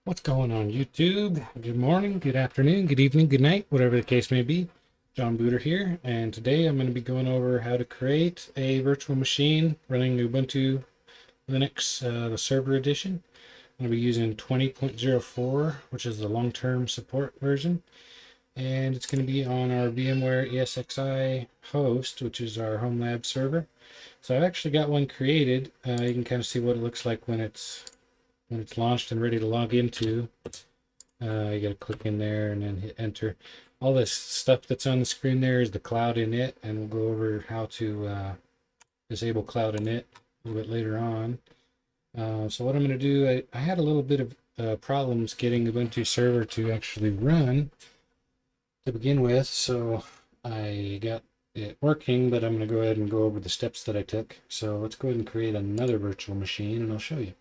What's going on YouTube? Good morning, good afternoon, good evening, good night, whatever the case may be. John Booter here, and today I'm going to be going over how to create a virtual machine running Ubuntu Linux, the server edition. I'm going to be using 20.04, which is the long-term support version, and it's going to be on our VMware ESXI host, which is our home lab server. So I've actually got one created. You can kind of see what it looks like when it's launched and ready to log into. You got to click in there and then hit enter. All this stuff that's on the screen there is the cloud init, and we'll go over how to disable cloud init a little bit later on. So what I'm going to do, I had a little bit of problems getting Ubuntu Server to actually run to begin with, so I got it working, but I'm going to go ahead and go over the steps that I took. So let's go ahead and create another virtual machine, and I'll show you.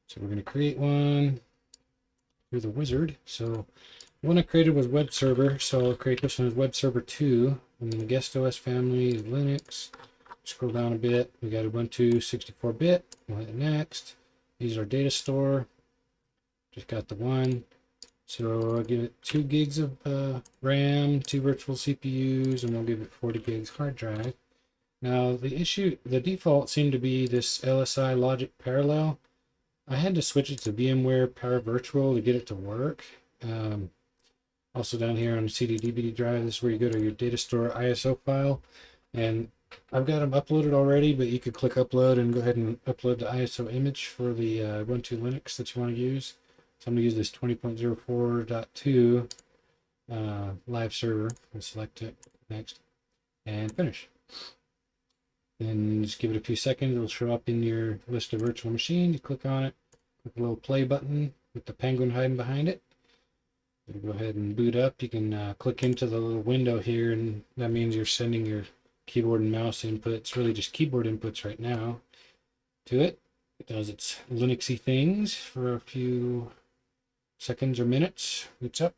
So we're going to create one through the wizard. So the one I created was web server, so I'll create this one as web server 2. And then the guest OS family is Linux. Scroll down a bit, we got Ubuntu 64-bit. We'll hit next. These are data store. Just got the one. So I'll give it 2 gigs of RAM, 2 virtual CPUs, and we'll give it 40 gigs hard drive. Now the default seemed to be this LSI logic parallel. I had to switch it to VMware Power Virtual to get it to work. Also down here on the CD/DVD drive, this is where you go to your data store ISO file. And I've got them uploaded already, but you could click upload and go ahead and upload the ISO image for the Ubuntu Linux that you want to use. So I'm going to use this 20.04.2 live server. I'll select it next and finish. Then just give it a few seconds. It'll show up in your list of virtual machines. You click on it, click the little play button with the penguin hiding behind it. It'll go ahead and boot up. You can click into the little window here, and that means you're sending your keyboard and mouse inputs. It's really just keyboard inputs right now to it. It does its Linuxy things for a few seconds or minutes. Boots up.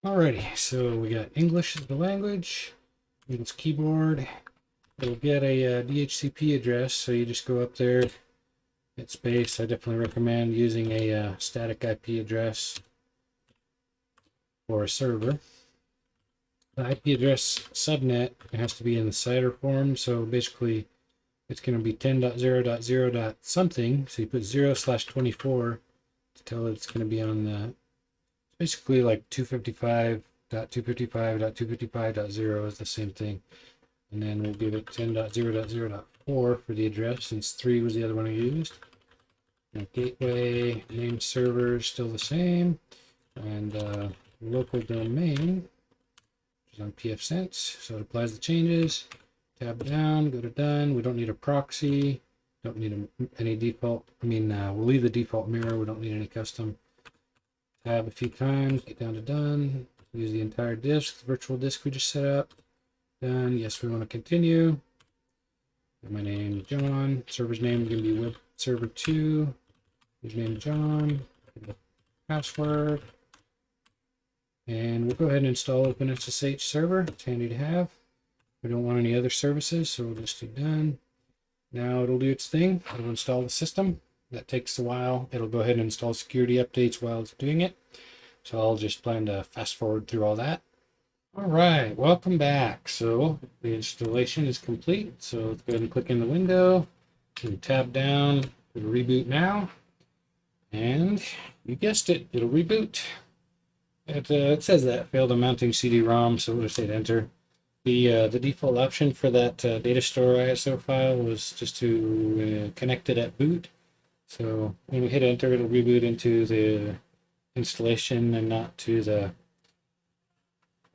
Alrighty, so we got English as the language. It's keyboard. It'll get a DHCP address, so you just go up there, hit space. I definitely recommend using a static IP address for a server. The IP address subnet has to be in the CIDR form, so basically it's going to be 10.0.0. something. So you put 0/24 to tell it it's going to be on the basically like 255.255.255.0 is the same thing. And then we'll give it 10.0.0.4 for the address, since 3 was the other one I used. And gateway name server is still the same. And local domain, which is on pfSense, so it applies the changes. Tab down, go to done. We don't need a proxy. Don't need any default. We'll leave the default mirror. We don't need any custom. Tab a few times, get down to done. Use the entire disk, the virtual disk we just set up. Done. Yes, we want to continue. My name is John. Server's name is going to be web server 2. His name is John. Password. And we'll go ahead and install OpenSSH server. It's handy to have. We don't want any other services, so we'll just do done. Now it'll do its thing. It'll install the system. That takes a while. It'll go ahead and install security updates while it's doing it. So I'll just plan to fast forward through all that. All right, welcome back. So the installation is complete. So let's go ahead and click in the window and tab down. It'll reboot now. And you guessed it, it'll reboot. It says that failed on mounting CD-ROM, so we'll just hit enter. The default option for that data store ISO file was just to connect it at boot. So when we hit enter, it'll reboot into the installation and not to the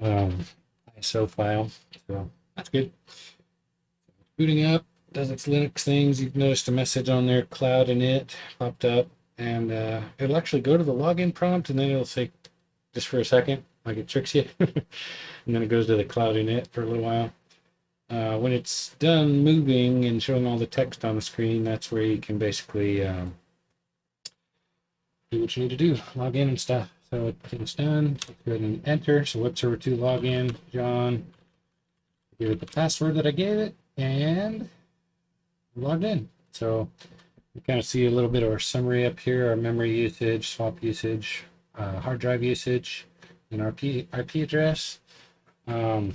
ISO file. So that's good. Booting up, does its Linux things. You've noticed a message on there, cloud init, popped up, and it'll actually go to the login prompt, and then it'll say, just for a second, like it tricks you, and then it goes to the cloud init for a little while. When it's done moving and showing all the text on the screen, that's where you can basically do what you need to do, log in and stuff. So it's done. Go ahead and enter. So web server 2 login, John. Give it the password that I gave it, and logged in. So you kind of see a little bit of our summary up here, our memory usage, swap usage, hard drive usage, and our IP address. From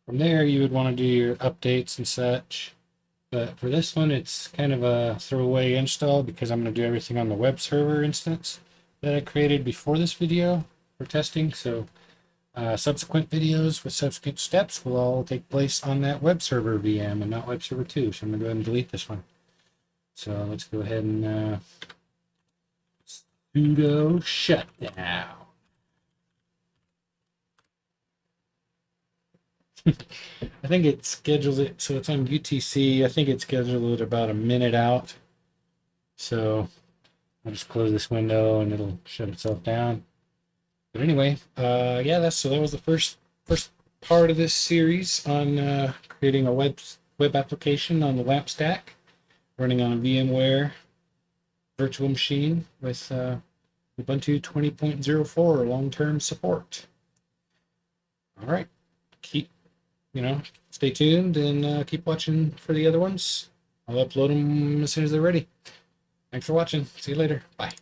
there, you would want to do your updates and such. But for this one, it's kind of a throwaway install because I'm going to do everything on the web server instance that I created before this video for testing. So subsequent videos with subsequent steps will all take place on that web server VM and not web server 2. So I'm going to go ahead and delete this one. So let's go ahead and sudo shutdown. I think it schedules it, so it's on UTC. I think it scheduled it about a minute out. So I'll just close this window and it'll shut itself down. But anyway, yeah, that was the first part of this series on creating a web application on the LAMP stack, running on a VMware virtual machine with Ubuntu 20.04 long-term support. All right, stay tuned and keep watching for the other ones. I'll upload them as soon as they're ready. Thanks for watching. See you later. Bye.